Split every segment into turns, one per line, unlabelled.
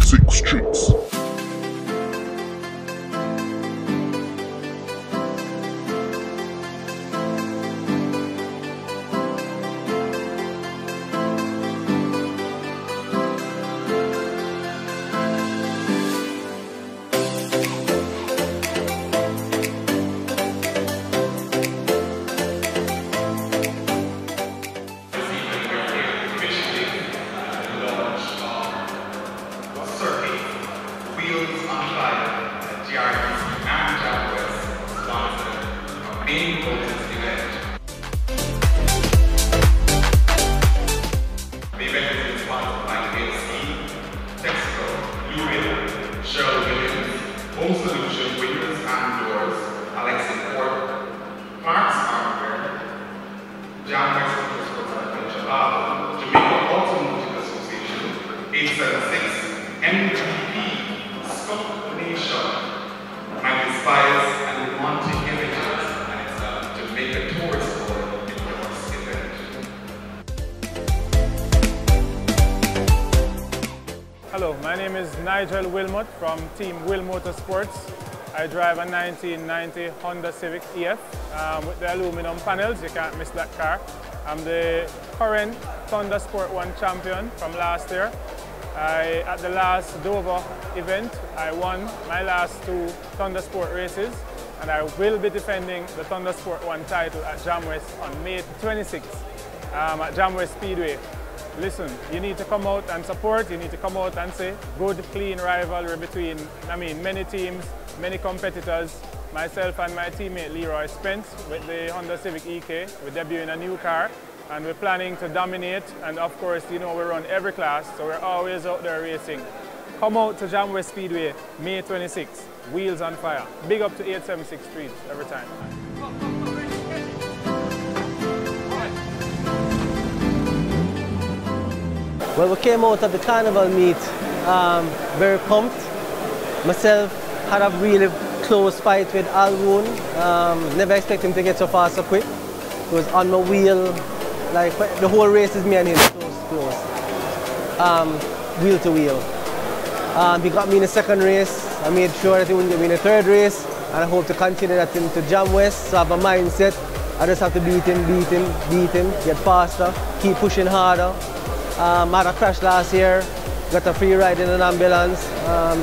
Sick Streets.
Hello, my name is Nigel Wilmot from Team Will Motorsports. I drive a 1990 Honda Civic EF with the aluminum panels. You can't miss that car. I'm the current Thunder Sport 1 champion from last year. At the last Dover event, I won my last 2 Thunder Sport races, and I will be defending the Thunder Sport 1 title at Jam West on May 26th at Jam West Speedway. Listen, you need to come out and support, you need to come out and say good, clean rivalry between, many teams, many competitors. Myself and my teammate Leroy Spence with the Honda Civic EK. We're debuting a new car and we're planning to dominate, and of course, you know, we run every class, so we're always out there racing. Come out to Jam West Speedway, May 26th, wheels on fire. Big up to 876 Street every time.
Well, we came out of the carnival meet very pumped. Myself had a really close fight with Alwoon. Never expected him to get so fast so quick. He was on my wheel, like the whole race is me and him close. Wheel to wheel. He got me in the second race. I made sure that he wouldn't get me in the third race, and I hope to continue that into Jam West. So I have a mindset. I just have to beat him, get faster, keep pushing harder. I had a crash last year, got a free ride in an ambulance.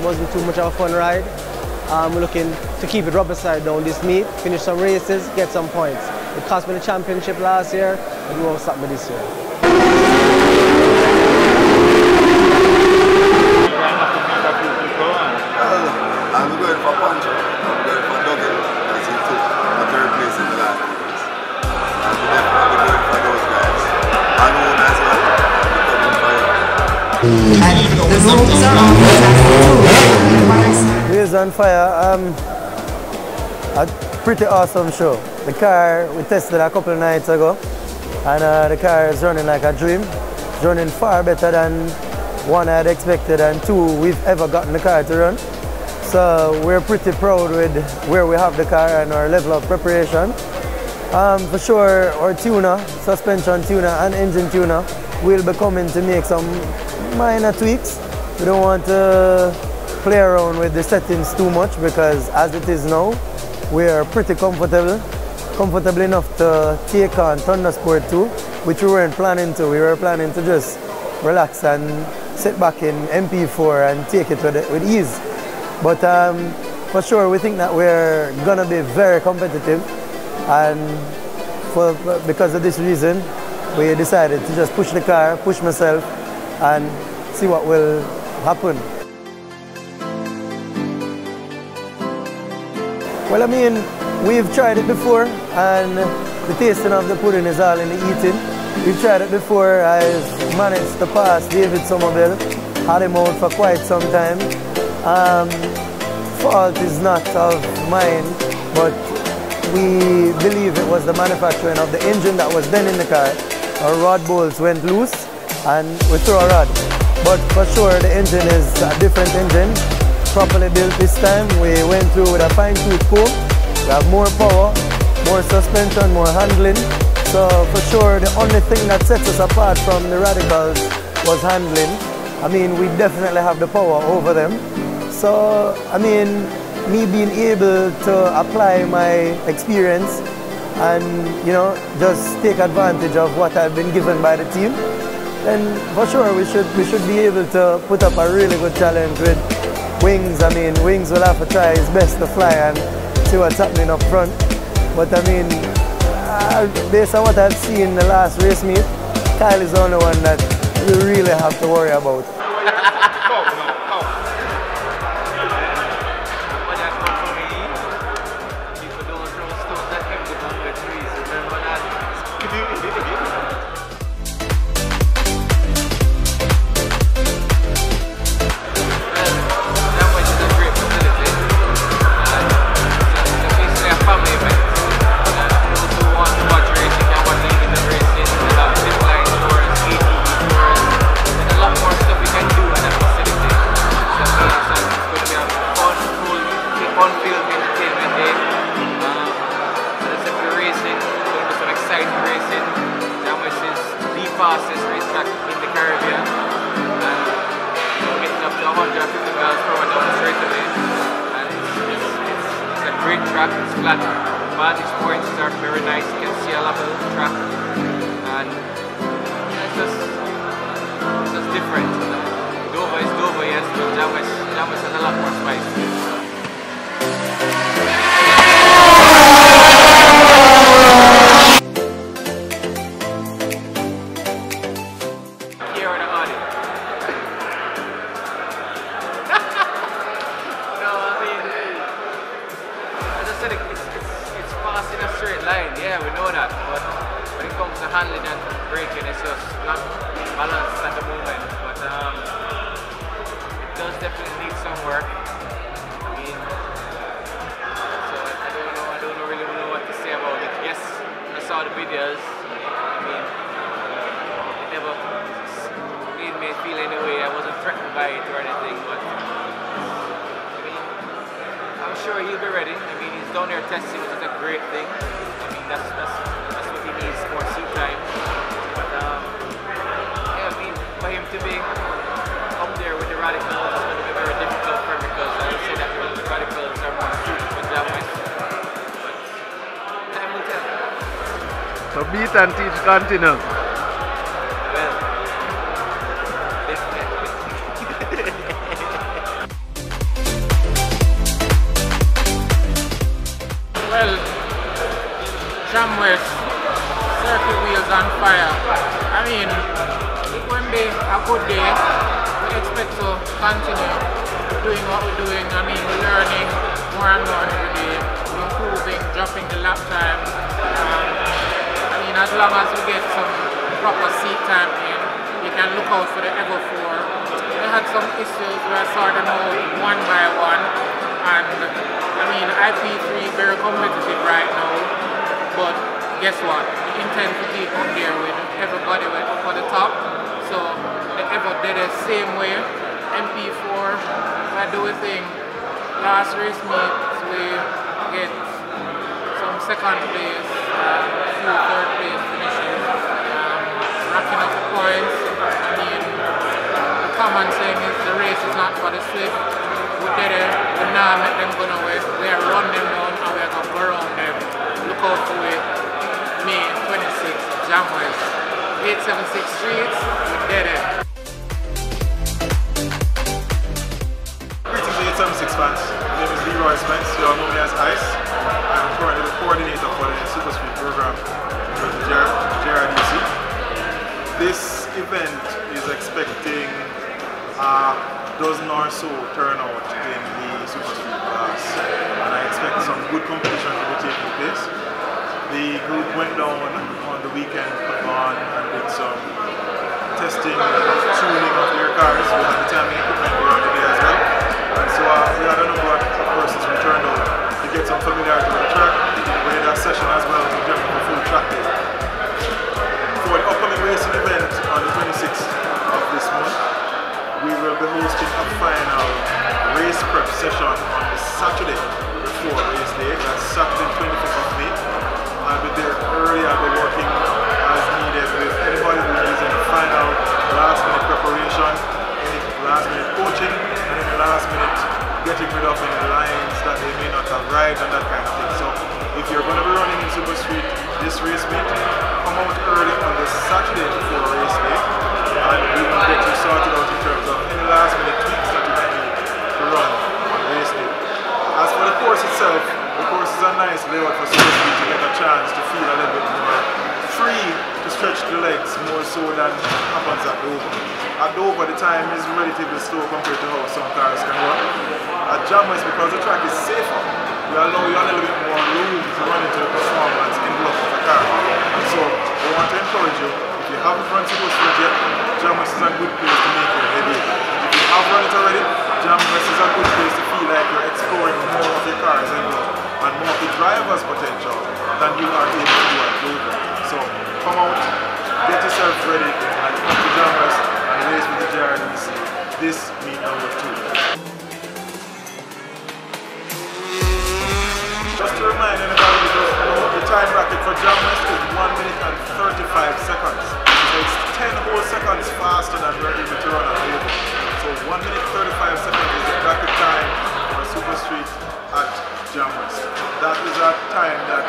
Wasn't too much of a fun ride. We're looking to keep it rubber side down this meet, finish some races, get some points. It cost me the championship last year, and we won't stop me this year.
I'm going for Punch. I'm going for Duggan, as he took a third place in the last race. I'm definitely going for those guys. I know as well.
Wheels on Fire, a pretty awesome show. The car we tested a couple of nights ago, and the car is running like a dream. It's running far better than one I had expected and 2 we've ever gotten the car to run. So we're pretty proud with where we have the car and our level of preparation. For sure, our tuner, suspension tuner and engine tuner, will be coming to make some minor tweaks. We don't want to play around with the settings too much, because as it is now, we are pretty comfortable enough to take on Thunder Sport 2, which we weren't planning to. We were planning to just relax and sit back in MP4 and take it with ease. But for sure, we think that we're gonna be very competitive, and because of this reason, we decided to just push the car, push myself, and see what will happen. Well, I mean, we've tried it before, and the tasting of the pudding is all in the eating. We've tried it before. I've managed to pass David Somerville, had him out for quite some time. Fault is not of mine, but we believe it was the manufacturing of the engine that was then in the car. Our rod bolts went loose, and we threw a rod. But for sure, the engine is a different engine, properly built this time. We went through with a fine-tooth comb. We have more power, more suspension, more handling. So for sure, the only thing that sets us apart from the Radicals was handling. I mean, we definitely have the power over them. So, I mean, me being able to apply my experience and, you know, just take advantage of what I've been given by the team, then for sure we should be able to put up a really good challenge with Wings. I mean, Wings will have to try his best to fly and see what's happening up front. But I mean, based on what I've seen in the last race meet, Kyle is the only one that we really have to worry about.
Fastest racetrack in the Caribbean, and getting up to 150 miles per hour down the straightaway, and it's a great track. It's flat. Vantage points are very nice. You can see a level track, and it's just different. Dover is Dover, yes, but Jamwest has a lot more spice. It's fast in a straight line, yeah, we know that, but when it comes to handling and braking, it's just not balanced at the moment, but it does definitely need some work. I mean, so I don't really know what to say about it. Yes, I saw the videos. I mean, it never made me feel any way. I wasn't threatened by it or anything, but I'm sure he'll be ready. I mean, he's down there testing, which is a great thing. I mean, that's what he needs, more seat time. But yeah, I mean, for him to be up there with the Radicals is going to be very difficult for him, because I would say that the Radicals are more suited for Jamwest. But time will tell.
So beat and teach continue.
Well, definitely.
Well, Jamwest, circuit wheels on fire. I mean, it won't be a good day. We expect to continue doing what we're doing. I mean, we're learning more and more every day, improving, dropping the lap time. I mean, as long as we get some proper seat time in, we can look out for the Evo 4. We had some issues where I saw them out one by one, and I mean, IP3 very competitive right now, but guess what? We intend to keep up there with everybody up at the top. So the Evo did the same way. MP4, I do a thing. Last race meet, we get some second place, a few third place finishes, racking up the points. I mean, the common saying is the race is not for the swift. We did it, we now make them go nowhere. We are run them down and we are going to go around them. Look out for it. May 26th, Jamwest. 876 Streets, we did it.
Greetings 876 fans. My name is Leroy Spence, you all know me as Ice. I'm currently the coordinator for the Super Speed program with the JRDC. This event is expecting a dozen or so turnout in the Super Speed class, and I expect some good competition to be taking place. The group went down on the weekend and did some testing and tuning of their cars. We had the timing equipment there on the day as well, and so we had a number of persons who turned out to get some familiarity with the track. We did a session as well to jump for full track day. For the upcoming racing event on the 26th of this month, we will be hosting a final race prep session on the Saturday before race day. That's Saturday 25th of May. I'll be there early. I'll be working as needed with anybody who needs any final last minute preparation, any getting rid of any lines that they may not have right and that kind of thing. So if you're going to be running in Super Street this race meet, come out early on the Saturday before race day, and we will get you sorted out in terms of any last minute tweaks that you might need to run on race day. As for the course itself, the course is a nice layout for Super Street to get a chance to feel a little bit more free to stretch the legs more so than happens at Dover. At Dover, the time is relatively slow compared to how some cars can run. At Jamwest, because the track is safer, we allow you a little bit more room to run into the performance envelope of the car. And so we want to encourage you, if you haven't run Super Street yet, Jamwest is a good place to make your debut. If you have run it already, Jamwest is a good place to feel like you're exploring more of your car's envelope and more of the driver's potential than you are able to do at Dover. So come out, get yourself ready, and come to Jamwest and race with the JRDC. This meet number 2. Just to remind anybody who doesn't know, the time bracket for Jamwest is 1 minute and 35 seconds. So it's 10 whole seconds faster than we're able to run at Dover. So 1 minute 35 seconds is the bracket time for Super Street at Jamwest. That is a time that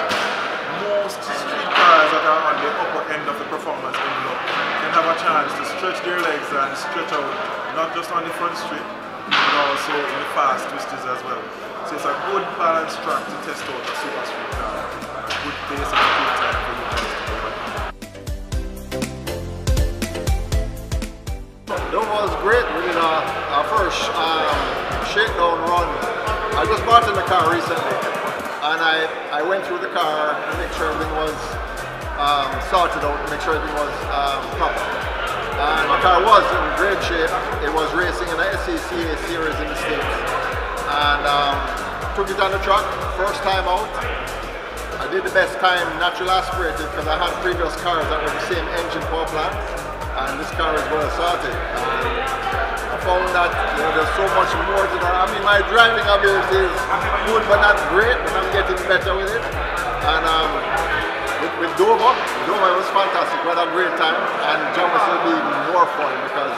most street cars that are on the upper end of the performance envelope can have a chance to stretch their legs and stretch out, not just on the front straight, but also in the fast twisters as well. So it's a good balanced track to test out a Super Street car. A good pace and a good time for you guys to go on.
Dover was great. We did our first shakedown run. I just bought in the car recently, and I went through the car to make sure everything was sorted out, to make sure everything was proper. And the car was in great shape. It was racing in the SCCA series in the States. And took it on the track, first time out. I did the best time natural aspirated because I had previous cars that were the same engine power plant, and this car is well sorted. And I found that there's so much more to that. I mean, my driving ability is good but not great, but I'm getting better with it. And with Dover, it was fantastic. We had a great time, and Jamwest will be even more fun because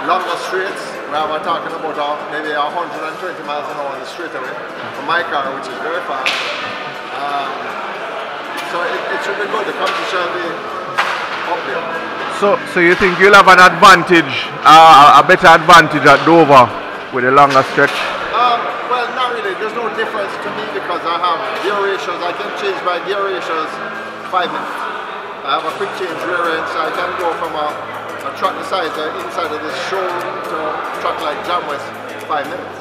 longer straights. We're talking about maybe 120 miles an hour on the straightaway for my car, which is very fast. So it should be good. The competition will be up there.
So you think you'll have an advantage, a better advantage at Dover with a longer stretch?
Well, not really. There's no difference to me because I have gear ratios. I can change my gear ratios 5 minutes. I have a quick change rear end, so I can go from a track the size inside of this showroom to a track like Jamwest 5 minutes.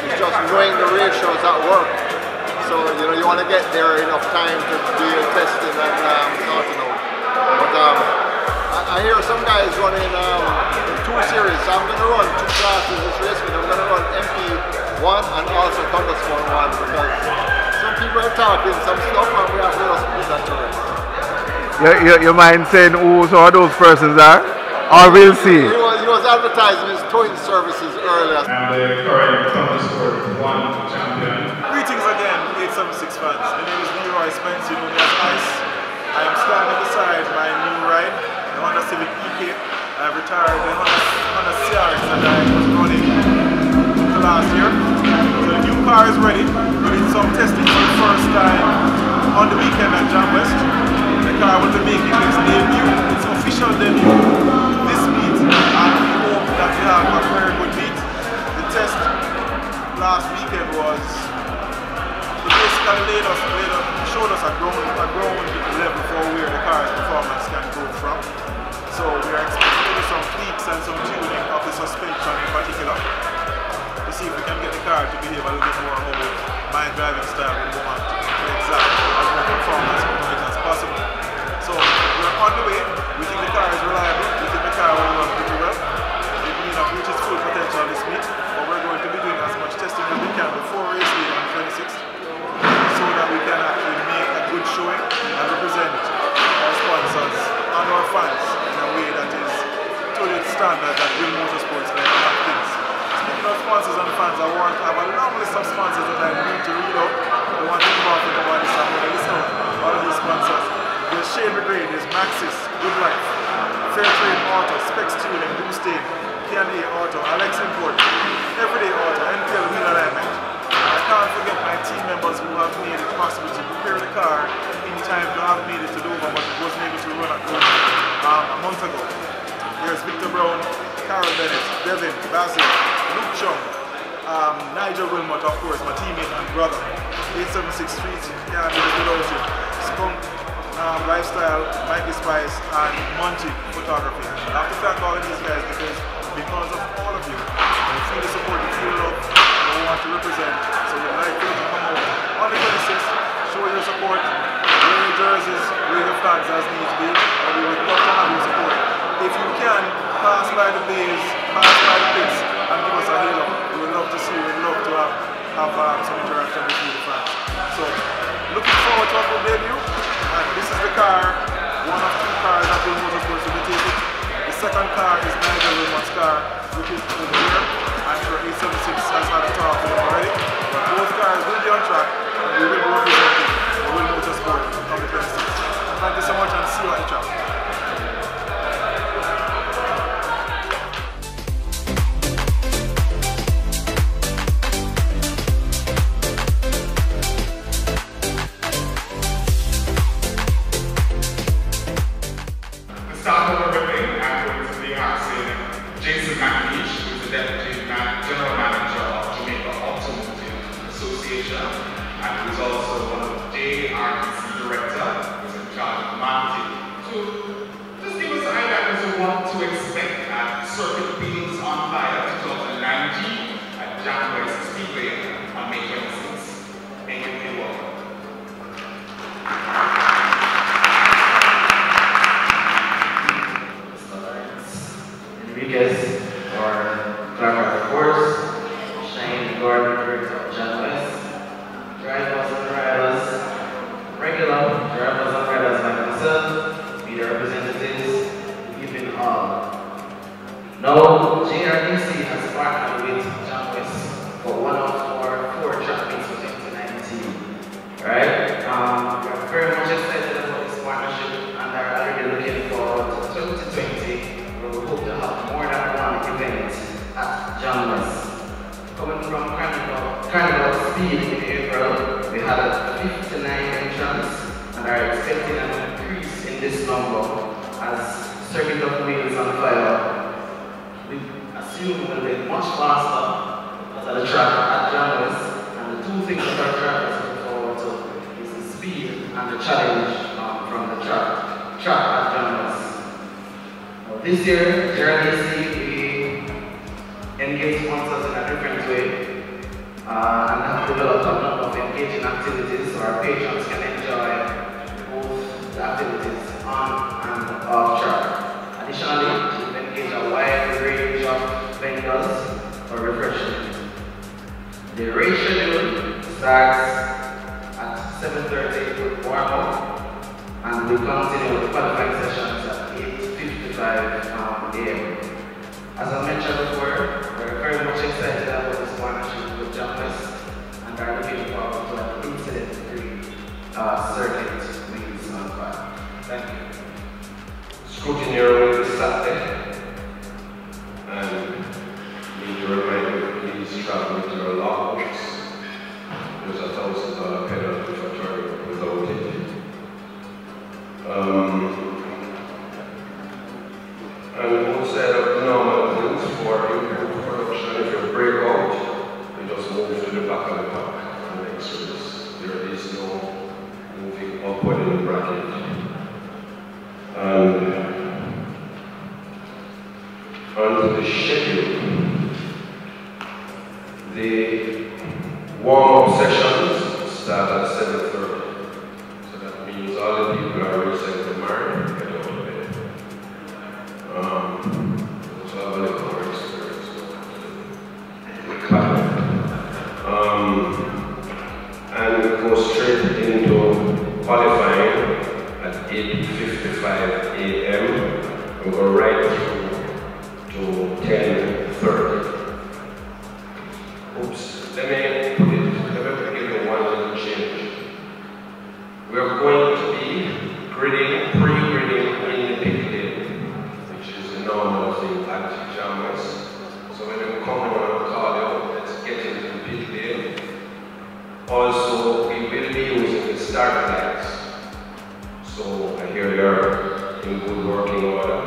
It's just knowing the ratios that work. So you want to get there enough time to do your testing and sorting out. But I hear some guys running in 2 series. So I'm going to run 2 classes this race week. I'm going to run MP1 and also Thunderstorm 1 because some people are talking some stuff and we have to just put that to rest.
You mind saying who some of those persons are? Or we'll see.
He was advertising his towing services earlier.
I'm the current Thunderstorm 1 champion.
Greetings again, 876 fans. My name is Leroy Spence, you know me as Ice. I am standing beside my new ride, the Honda Civic EK. I have retired the Honda CRX that I was running until last year. So the new car is ready. We did some testing for the first time on the weekend at Jamwest. The car will be making its debut, its official debut this meet, and we hope that we have a very good meet. The test last weekend was, it basically showed us a ground level for where the car's performance can go from. So we are expecting to do some tweaks and some tuning of the suspension in particular to see if we can get the car to behave a little bit more how my driving style would want to exact as much performance as possible. So we're on the way. We think the car is reliable. We think the car will run pretty well. It may not reach its full potential this meet, but we're going to be doing as much testing as we can before race day on 26th so that we can actually make a good showing and represent our sponsors and our fans in a way that is to the standard that Will Motorsports can have things. Speaking of sponsors and fans, I have a long list of sponsors that I need to read out. I want to involve in about this. I'm going to list out all of these sponsors. There's Shane Brigade, there's Maxis, Good Life, Fairtrade Auto, Specs Tuning, Blue Stain, K&A Auto, Alex Import, Everyday Auto, NPL Wheel Alignment. I can't forget my team members who have made it possible to prepare the car in time to have made it to Dover, but it wasn't able to run at Dover a month ago. There's Victor Brown, Carol Bennett, Devin, Basil, Luke Chung, Nigel Wilmot, of course, my teammate and brother. 876 Street, can't do this without you. Skunk, Lifestyle, Mikey Spice, and Monty Photography. I have to thank all of these guys because of all of you, you feel the support, you feel love, and we want to represent. So we'd like you to come out on the 26th, show your support, wear your jerseys, wear your flags as needs be, and we would love to have your support. If you can, pass by the bays, pass by the pits, and give us a halo. We would love to see you, we'd love to have some interaction with you, the fans. So, looking forward to our good debut, and this is the car, one of two cars that Will Motorsports will be taking. The second car is Nigel Wilmot's car, which is over here. I'm sure 876 has had a talk with him already. But both cars will be on track, and we will be representing the Will Motorsport on the 26th. Thank you so much, and see you at the track.
General Manager of Jamaica Automotive Association, and who is also one of JRDC Director, who is in charge of marketing. So just give us an idea as to what to expect at Circuit Wheels on Fire 2019 at John West Speedway on May 26th. Thank you, and welcome.
Enriquez, or Clark, of course, Shane Gordon, John West, drivers and riders, regular drivers and riders like myself, media representatives, even all. Now, JRDC has partnered with John West for one of our 4 track meets for 2019. Right? We're very much excited about this partnership and are already looking forward to 2020. We hope to have more than one event at John West. Coming from Carnival Speed in April, we had a 59 entrants and are expecting an increase in this number as Circuit of Wheels on Fire. We assume will be much faster as at the track at John West, and the 2 things that our drivers look forward to is the speed and the challenge from the track at John West. This year, JRDC, we engage sponsors in a different way and have developed a number of engaging activities so our patrons can enjoy both the activities on and off track. Additionally, we've engaged a wide range of vendors for refreshment. The race schedule starts at 7:30 with warm-up, and we continue with qualifying sessions at 8:55 a.m. As I mentioned before, we're very much excited about this partnership with John West and are looking forward to an incident-free Circuit Wheels on Fire. Thank you.
Scrutiny will be Saturday, and need to remind you, please travel with your logbooks. There's a $1,000 penalty for traveling without it. And outside of normal things for improved production, if you break out, you just move to the back of the pack and make service. There is no moving upward in the bracket. And onto the schedule. The warm-up sessions start at 7:30. So that means all the people are recently married and get out of bed. So I have a little more experience with clapping. And we go straight into qualifying at 8:55 a.m. We go right through to 10:30. Oops, let me give you one little change. We're going to be pre-gridding in the pit lane, which is a normal thing at John West. in good working order,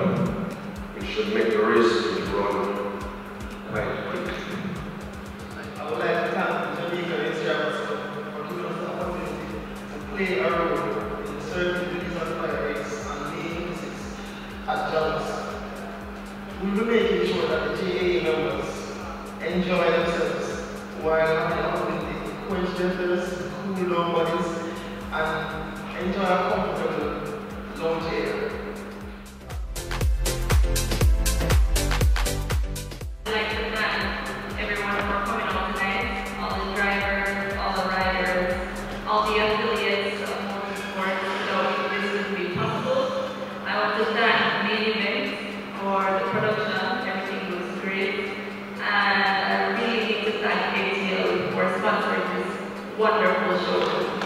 which should make the race run quite quickly.
I would like to thank the Jamaican instructors for giving us the opportunity to play a role in the circuit release and fire race and leading physics at Jones. We'll be making sure that the GAA members enjoy themselves while having the opportunity to quench their thirst, cool down bodies, and enjoy a comfortable lounge area.
I'd like to thank everyone for coming on tonight, all the drivers, all the riders, all the affiliates of motorsport. Without you, this wouldn't be possible. I want to thank Main Event for the production. Everything was great. And I really need to thank ATL for sponsoring this wonderful show.